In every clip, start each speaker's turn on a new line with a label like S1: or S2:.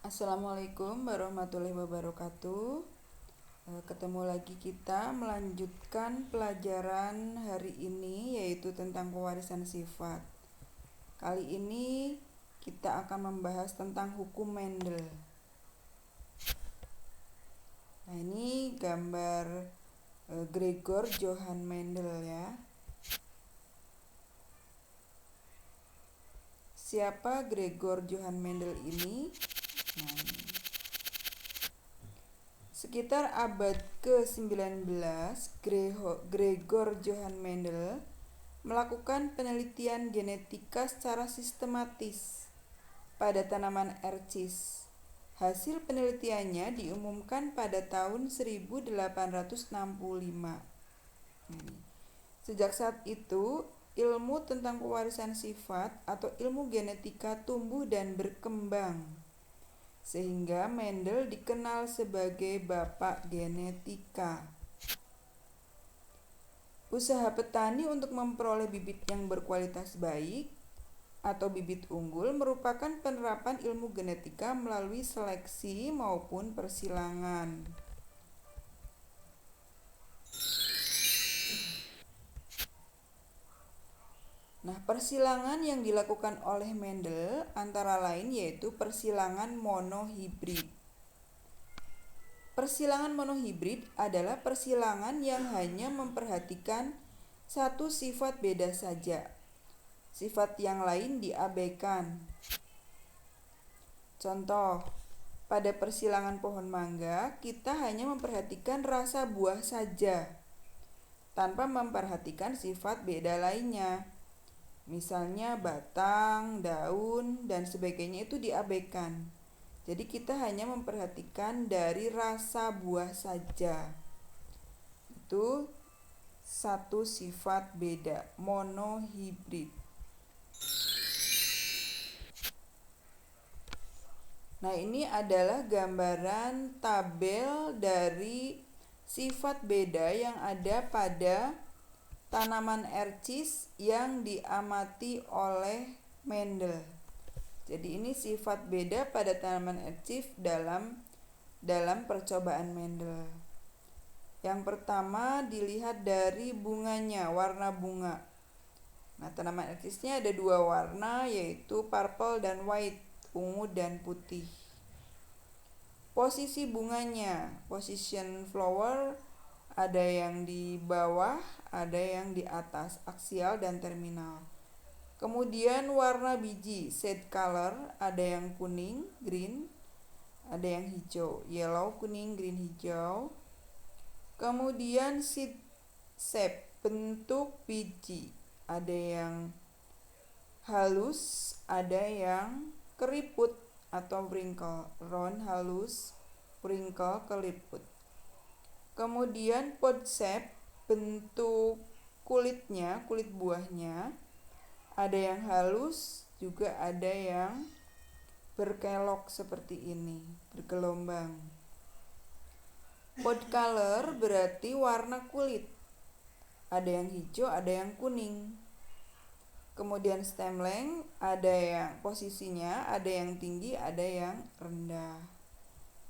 S1: Assalamualaikum warahmatullahi wabarakatuh. Ketemu lagi kita melanjutkan pelajaran hari ini, yaitu tentang pewarisan sifat. Kali ini kita akan membahas tentang hukum Mendel. Nah, ini gambar Gregor Johann Mendel ya. Siapa Gregor Johann Mendel ini? Nah, sekitar abad ke-19, Gregor Johann Mendel melakukan penelitian genetika secara sistematis pada tanaman ercis. Hasil penelitiannya diumumkan pada tahun 1865. Sejak saat itu, ilmu tentang pewarisan sifat atau ilmu genetika tumbuh dan berkembang, sehingga Mendel dikenal sebagai bapak genetika. Usaha petani untuk memperoleh bibit yang berkualitas baik atau bibit unggul merupakan penerapan ilmu genetika melalui seleksi maupun persilangan. Nah, persilangan yang dilakukan oleh Mendel antara lain yaitu persilangan monohibrid. Persilangan monohibrid adalah persilangan yang hanya memperhatikan satu sifat beda saja. Sifat yang lain diabaikan. Contoh, pada persilangan pohon mangga, kita hanya memperhatikan rasa buah saja, tanpa memperhatikan sifat beda lainnya. Misalnya batang, daun, dan sebagainya itu diabaikan. Jadi kita hanya memperhatikan dari rasa buah saja. Itu satu sifat beda, monohibrid. Nah, ini adalah gambaran tabel dari sifat beda yang ada pada tanaman ercis yang diamati oleh Mendel. Jadi ini sifat beda pada tanaman ercis dalam percobaan Mendel. Yang pertama dilihat dari bunganya, warna bunga. Nah, tanaman ercisnya ada dua warna, yaitu purple dan white, ungu dan putih. Posisi bunganya, position flower, ada yang di bawah, ada yang di atas, aksial dan terminal. Kemudian warna biji, seed color, ada yang kuning, green, ada yang hijau, yellow, kuning, green, hijau. Kemudian seed shape, bentuk biji, ada yang halus, ada yang keriput atau wrinkle, round, halus, wrinkle, keriput. Kemudian pod shape, bentuk kulitnya, kulit buahnya, ada yang halus, juga ada yang berkelok seperti ini, bergelombang. Pod color berarti warna kulit, ada yang hijau, ada yang kuning. Kemudian stem length, ada yang posisinya, ada yang tinggi, ada yang rendah.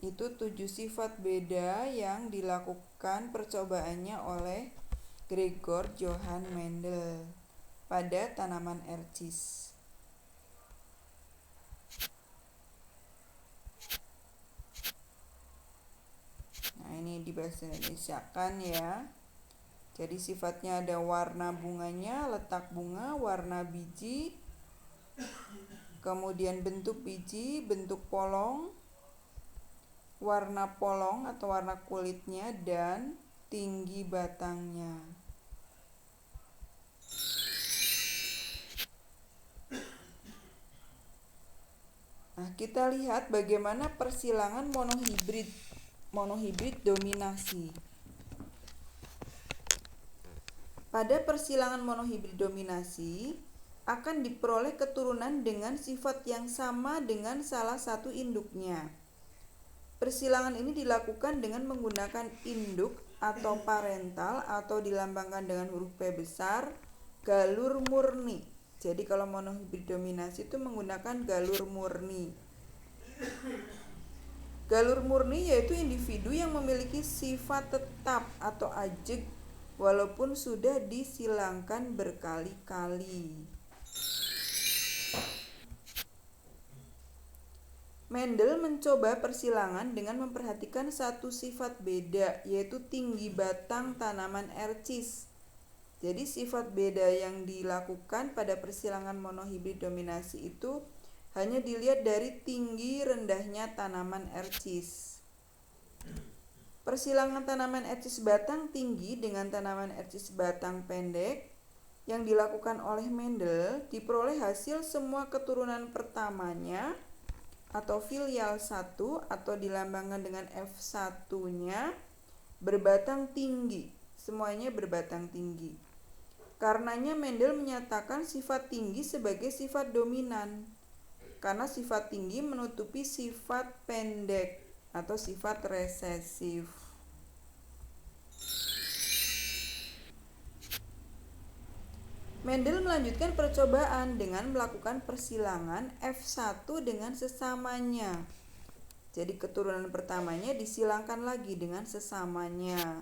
S1: Itu 7 sifat beda yang dilakukan percobaannya oleh Gregor Johann Mendel pada tanaman ercis. Nah, ini di bahasa Indonesiakan ya. Jadi sifatnya ada warna bunganya, letak bunga, warna biji, kemudian bentuk biji, bentuk polong, warna polong atau warna kulitnya, dan tinggi batangnya. Nah, kita lihat bagaimana persilangan monohibrid dominasi. Pada persilangan monohibrid dominasi akan diperoleh keturunan dengan sifat yang sama dengan salah satu induknya. Persilangan ini dilakukan dengan menggunakan induk atau parental atau dilambangkan dengan huruf P besar, galur murni. Jadi kalau monohibrid dominasi itu menggunakan galur murni. Galur murni yaitu individu yang memiliki sifat tetap atau ajeg walaupun sudah disilangkan berkali-kali. Mendel mencoba persilangan dengan memperhatikan satu sifat beda, yaitu tinggi batang tanaman ercis. Jadi sifat beda yang dilakukan pada persilangan monohibrid dominasi itu hanya dilihat dari tinggi rendahnya tanaman ercis. Persilangan tanaman ercis batang tinggi dengan tanaman ercis batang pendek yang dilakukan oleh Mendel diperoleh hasil semua keturunan pertamanya atau filial 1 atau dilambangkan dengan F1-nya berbatang tinggi. Semuanya berbatang tinggi. Karenanya Mendel menyatakan sifat tinggi sebagai sifat dominan. Karena sifat tinggi menutupi sifat pendek atau sifat resesif. Mendel melanjutkan percobaan dengan melakukan persilangan F1 dengan sesamanya. Jadi keturunan pertamanya disilangkan lagi dengan sesamanya.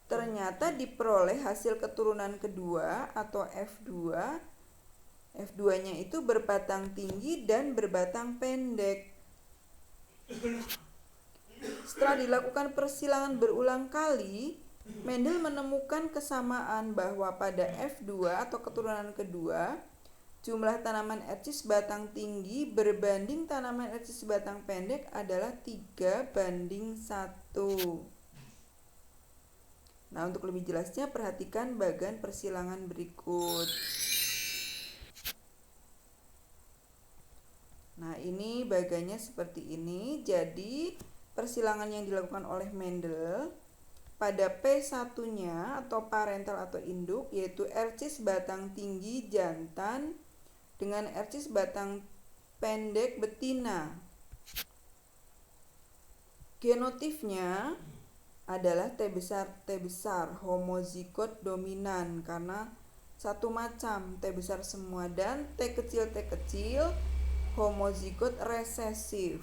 S1: Ternyata diperoleh hasil keturunan kedua atau F2. F2-nya itu berbatang tinggi dan berbatang pendek. Setelah dilakukan persilangan berulang kali, Mendel menemukan kesamaan bahwa pada F2 atau keturunan kedua, jumlah tanaman ercis batang tinggi berbanding tanaman ercis batang pendek adalah 3:1. Nah, untuk lebih jelasnya perhatikan bagan persilangan berikut. Nah, ini bagannya seperti ini. Jadi, persilangan yang dilakukan oleh Mendel pada P1-nya atau parental atau induk yaitu ercis batang tinggi jantan dengan ercis batang pendek betina. Genotipnya adalah T besar homozigot dominan karena satu macam, T besar semua, dan T kecil homozigot resesif.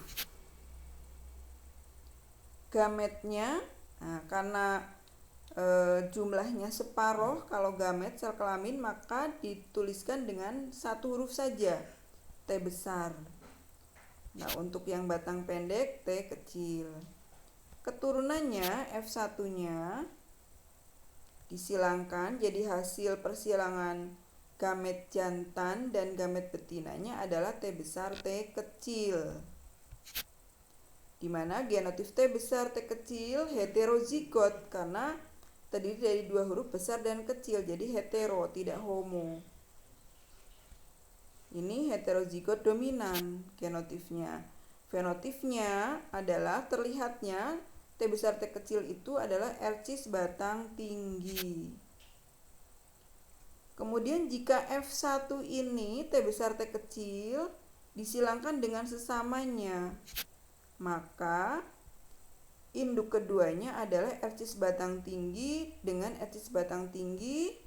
S1: Gametnya, nah, karena jumlahnya separuh kalau gamet sel kelamin, maka dituliskan dengan satu huruf saja, T besar. Nah, untuk yang batang pendek, T kecil. Keturunannya, F1-nya disilangkan, jadi hasil persilangan gamet jantan dan gamet betinanya adalah T besar, T kecil. Di mana genotip T besar, T kecil heterozigot karena terdiri dari dua huruf besar dan kecil, jadi hetero, tidak homo. Ini heterozigot dominan genotipnya. Fenotipnya adalah terlihatnya T besar, T kecil itu adalah ercis batang tinggi. Kemudian jika F1 ini T besar, T kecil disilangkan dengan sesamanya, maka induk keduanya adalah ercis batang tinggi dengan ercis batang tinggi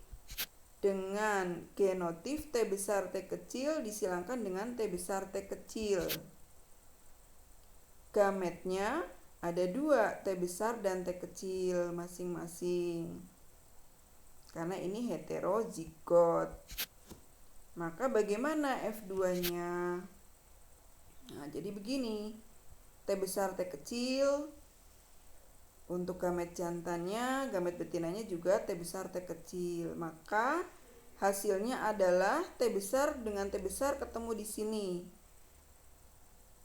S1: dengan genotip T besar, T kecil disilangkan dengan T besar, T kecil. Gametnya ada dua, T besar dan T kecil masing-masing. Karena ini heterozigot. Maka bagaimana F2-nya? Nah, jadi begini. T besar, T kecil. Untuk gamet jantannya, gamet betinanya juga T besar, T kecil. Maka hasilnya adalah T besar dengan T besar ketemu di sini.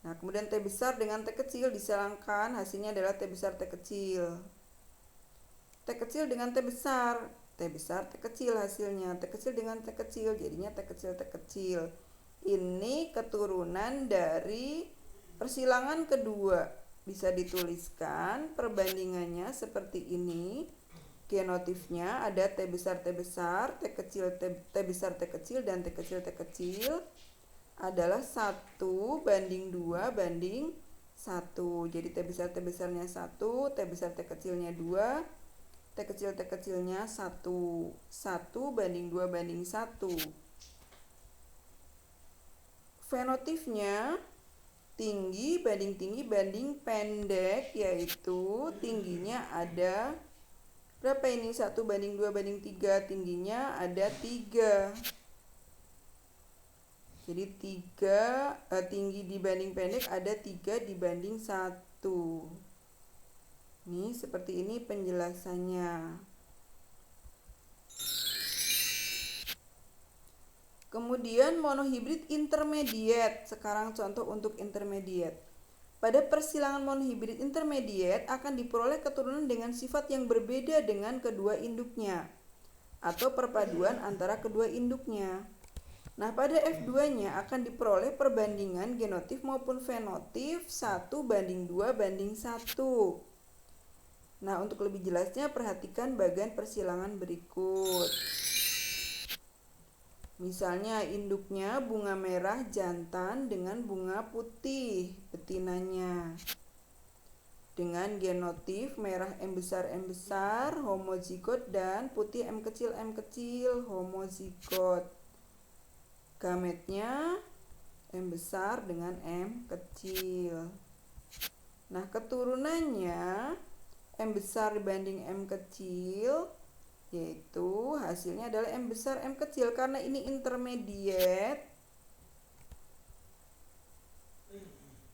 S1: Nah, kemudian T besar dengan T kecil disilangkan, hasilnya adalah T besar, T kecil. T kecil dengan T besar, T besar, T kecil hasilnya. T kecil dengan T kecil, jadinya T kecil, T kecil. Ini keturunan dari persilangan kedua. Bisa dituliskan perbandingannya seperti ini. Genotipnya ada T besar, T besar, T kecil, T besar, T kecil, dan T kecil, T kecil adalah 1:2 banding 1. Jadi T besar, T besarnya 1, T besar, T kecilnya 2, T kecil, T kecilnya 1. 1:2 banding 1. Fenotipnya tinggi banding pendek, yaitu tingginya ada berapa ini? 1:2:3, tingginya ada 3. Jadi tinggi dibanding pendek ada 3:1. Nih seperti ini penjelasannya. Kemudian monohibrid intermediate. Sekarang contoh untuk intermediate. Pada persilangan monohibrid intermediate akan diperoleh keturunan dengan sifat yang berbeda dengan kedua induknya atau perpaduan antara kedua induknya. Nah, pada F2-nya akan diperoleh perbandingan genotif maupun fenotif 1:2:1. Nah, untuk lebih jelasnya perhatikan bagian persilangan berikut. Misalnya induknya bunga merah jantan dengan bunga putih betinanya. Dengan genotif merah M besar homozigot dan putih M kecil homozigot. Gametnya M besar dengan M kecil. Nah, keturunannya M besar dibanding M kecil, yaitu hasilnya adalah M besar M kecil. Karena ini intermediate,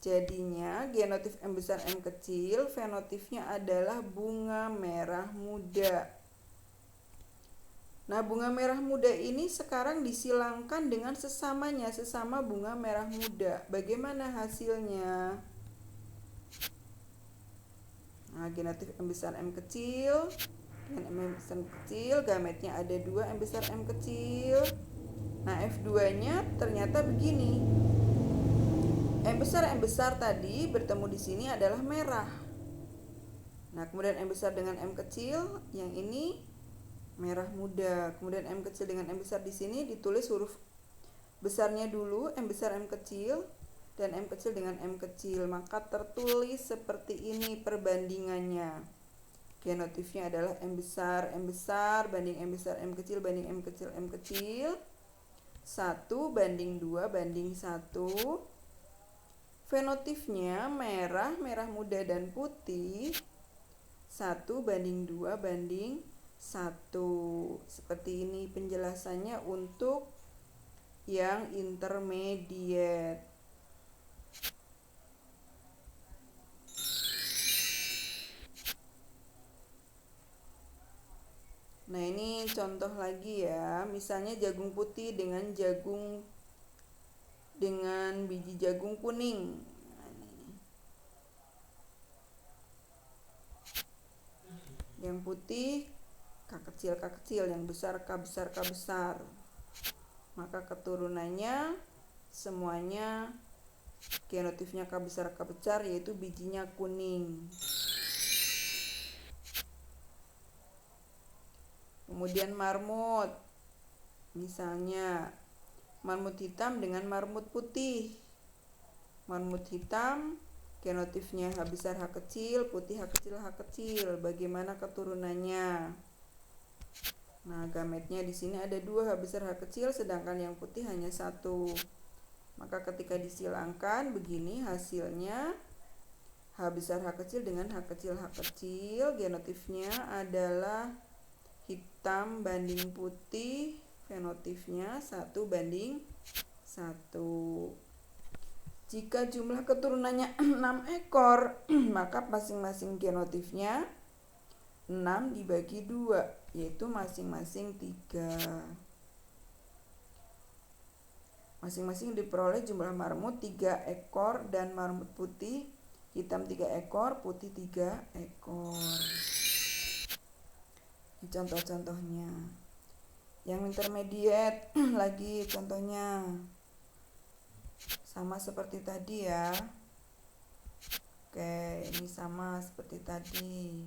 S1: jadinya genotif M besar M kecil, fenotifnya adalah bunga merah muda. Nah, bunga merah muda ini sekarang disilangkan dengan sesama bunga merah muda. Bagaimana hasilnya? Nah, genotif M besar M kecil dengan M besar M kecil, gametnya ada 2 M besar M kecil. Nah, F2-nya ternyata begini. M besar tadi bertemu di sini adalah merah. Nah, kemudian M besar dengan M kecil, yang ini merah muda. Kemudian M kecil dengan M besar di sini ditulis huruf besarnya dulu, M besar M kecil, dan M kecil dengan M kecil. Maka tertulis seperti ini perbandingannya. Genotifnya adalah M besar banding M besar M kecil banding M kecil M kecil. 1:2:1. Fenotifnya merah muda dan putih 1:2:1. Seperti ini penjelasannya untuk yang intermediate. Nah, ini contoh lagi ya. Misalnya jagung putih dengan biji jagung kuning. Yang putih K kecil, yang besar K besar. Maka keturunannya semuanya genotifnya K besar yaitu bijinya kuning. Kemudian marmut. Misalnya marmut hitam dengan marmut putih. Marmut hitam genotifnya H besar H kecil, putih H kecil. Bagaimana keturunannya? Nah, gametnya di sini ada 2 H besar H kecil, sedangkan yang putih hanya 1. Maka ketika disilangkan begini hasilnya H besar H kecil dengan H kecil. Genotifnya adalah hitam banding putih, fenotifnya 1:1. Jika jumlah keturunannya 6 ekor, maka masing-masing genotifnya 6 dibagi 2, yaitu masing-masing 3. Masing-masing diperoleh jumlah marmut 3 ekor dan marmut putih hitam 3 ekor, putih 3 ekor. Ini contoh-contohnya. Yang intermediate lagi contohnya. Sama seperti tadi ya. Oke, ini sama seperti tadi.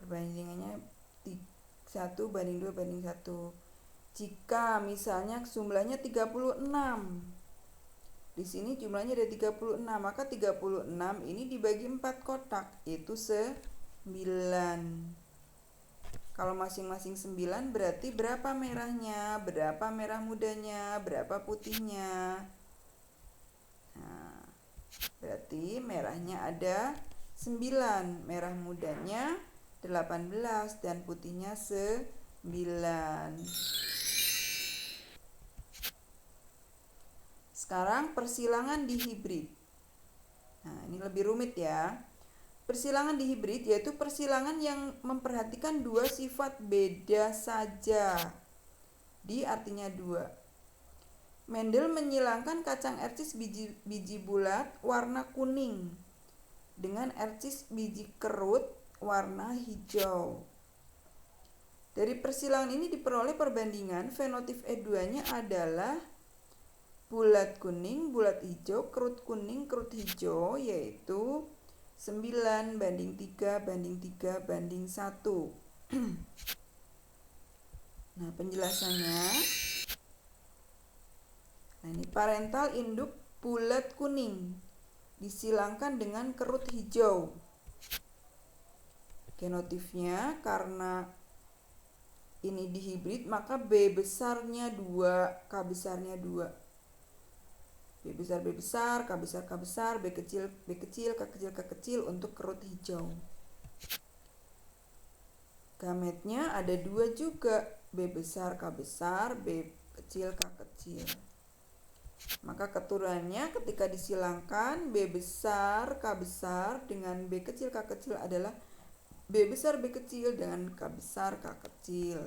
S1: Perbandingannya 1:2:1. Jika misalnya jumlahnya 36. Di sini jumlahnya ada 36, maka 36 ini dibagi 4 kotak, yaitu 9. Kalau masing-masing 9 berarti berapa merahnya, berapa merah mudanya, berapa putihnya. berarti merahnya ada 9, merah mudanya 18 dan putihnya 9. Sekarang persilangan di hibrid. Nah, ini lebih rumit ya. Persilangan di hibrid yaitu persilangan yang memperhatikan dua sifat beda saja. Di artinya dua. Mendel menyilangkan kacang ercis biji bulat warna kuning dengan ercis biji kerut warna hijau. Dari persilangan ini diperoleh perbandingan fenotip E2-nya adalah bulat kuning, bulat hijau, kerut kuning, kerut hijau, yaitu 9 banding 3 banding 3 banding 1. Nah, penjelasannya. Nah, ini parental induk bulat kuning disilangkan dengan kerut hijau. Genotipnya karena ini dihibrid maka B besarnya 2, K besarnya 2. B besar, B besar, K besar, K besar, B kecil, B kecil, K kecil, K kecil untuk kerut hijau. Gametnya ada 2 juga, B besar, K besar, B kecil, K kecil. Maka keturunannya ketika disilangkan B besar, K besar dengan B kecil, K kecil adalah B besar, B kecil dengan K besar, K kecil.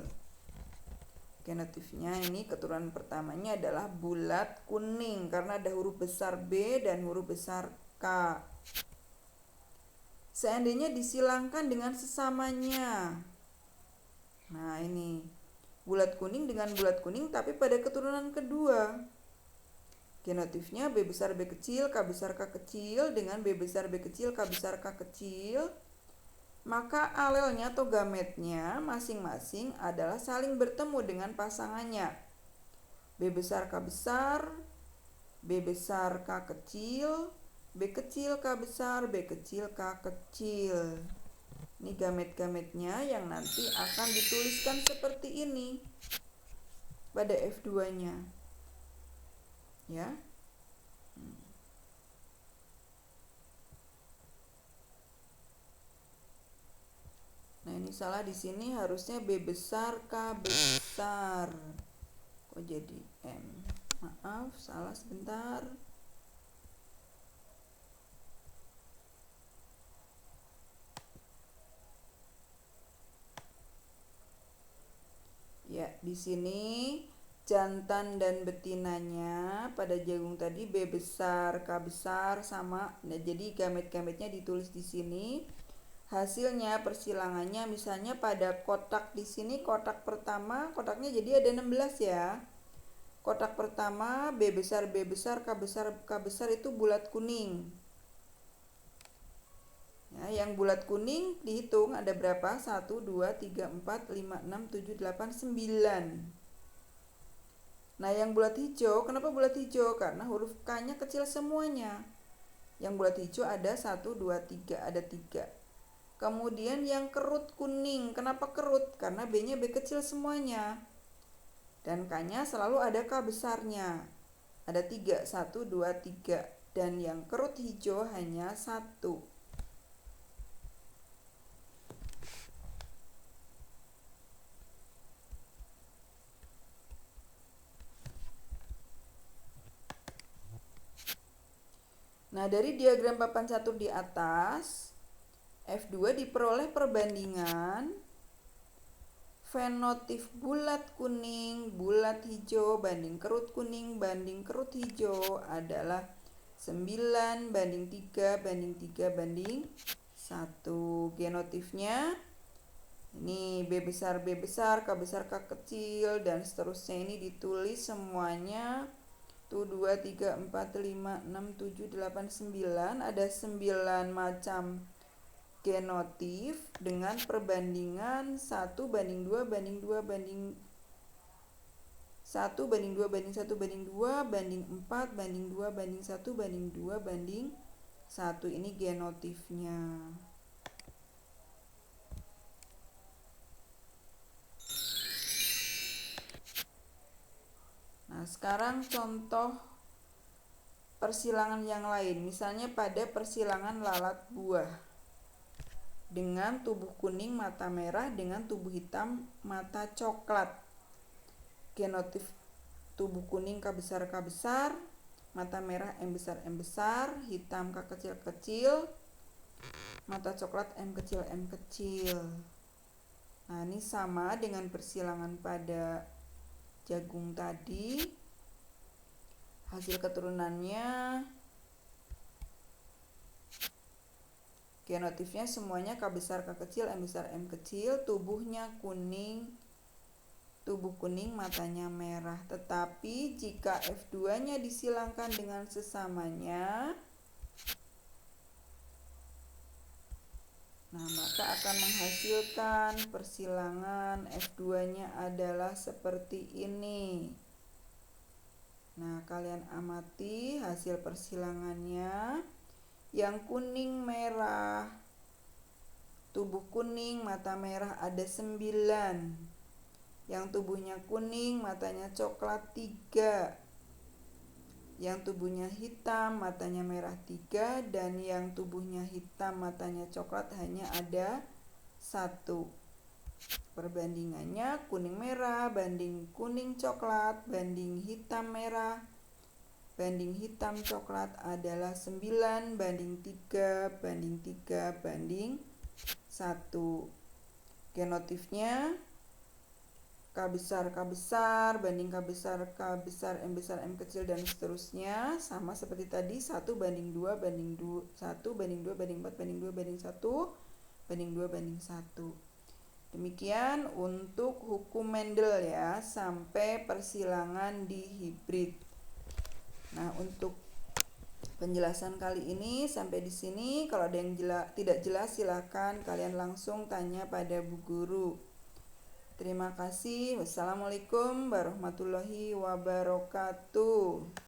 S1: Genotipnya ini keturunan pertamanya adalah bulat kuning karena ada huruf besar B dan huruf besar K. Seandainya disilangkan dengan sesamanya. Nah, ini bulat kuning dengan bulat kuning tapi pada keturunan kedua. Genotipnya B besar B kecil, K besar K kecil dengan B besar B kecil, K besar K kecil. Maka alelnya atau gametnya masing-masing adalah saling bertemu dengan pasangannya. B besar K besar, B besar K kecil, B kecil K besar, B kecil K kecil. Ini gamet-gametnya yang nanti akan dituliskan seperti ini pada F2-nya. Ya. Nah, ini salah di sini, harusnya B besar K besar. Kok jadi M? Maaf, salah sebentar. Ya, di sini jantan dan betinanya pada jagung tadi B besar, K besar sama. Nah, jadi gamet-gametnya ditulis di sini. Hasilnya persilangannya misalnya pada kotak di sini, kotak pertama, kotaknya jadi ada 16 ya. Kotak pertama B besar, B besar, K besar, K besar itu bulat kuning. Ya, yang bulat kuning dihitung ada berapa? 1, 2, 3, 4, 5, 6, 7, 8, 9. Nah, yang bulat hijau, kenapa bulat hijau? Karena huruf K-nya kecil semuanya. Yang bulat hijau ada 1, 2, 3, ada 3. Kemudian yang kerut kuning, kenapa kerut? Karena B-nya B kecil semuanya. Dan K-nya selalu ada K besarnya. Ada 3, 1, 2, 3. Dan yang kerut hijau hanya 1. Nah, dari diagram papan catur di atas, F2 diperoleh perbandingan fenotip bulat kuning, bulat hijau banding kerut kuning banding kerut hijau adalah 9 banding 3 banding 3 banding 1. Genotipnya ini B besar, B besar, K besar, K kecil, dan seterusnya ini ditulis semuanya. 1, 2, 3, 4, 5, 6, 7, 8, 9. Ada 9 macam genotip dengan perbandingan 1 banding 2 banding 2 banding 1 banding 2 banding 1 banding 2 banding 4 banding 2 banding 1 banding 2 banding 1. Ini genotipnya. Nah, sekarang contoh persilangan yang lain. Misalnya pada persilangan lalat buah dengan tubuh kuning mata merah dengan tubuh hitam mata coklat. Genotif tubuh kuning K besar K besar, mata merah M besar, hitam K kecil kecil, mata coklat M kecil. Nah, ini sama dengan persilangan pada jagung tadi. Hasil keturunannya genotifnya semuanya K besar K kecil, M kecil, tubuhnya kuning, tubuh kuning matanya merah. Tetapi jika F2-nya disilangkan dengan sesamanya, nah maka akan menghasilkan persilangan F2-nya adalah seperti ini. Nah, kalian amati hasil persilangannya. Yang kuning merah, tubuh kuning mata merah ada 9. Yang tubuhnya kuning matanya coklat 3. Yang tubuhnya hitam matanya merah 3. Dan yang tubuhnya hitam matanya coklat hanya ada 1. Perbandingannya kuning merah banding kuning coklat banding hitam merah banding hitam coklat adalah 9 banding 3 banding 3 banding 1. Genotifnya K besar banding K besar M kecil dan seterusnya sama seperti tadi, 1 banding 2 banding 2 1 banding 2 banding 4 banding 2 banding 1 banding 2 banding 1. Demikian untuk hukum Mendel ya, sampai persilangan dihibrid. Nah, untuk penjelasan kali ini sampai di sini. Kalau ada yang tidak jelas silakan kalian langsung tanya pada Bu Guru. Terima kasih. Wassalamualaikum warahmatullahi wabarakatuh.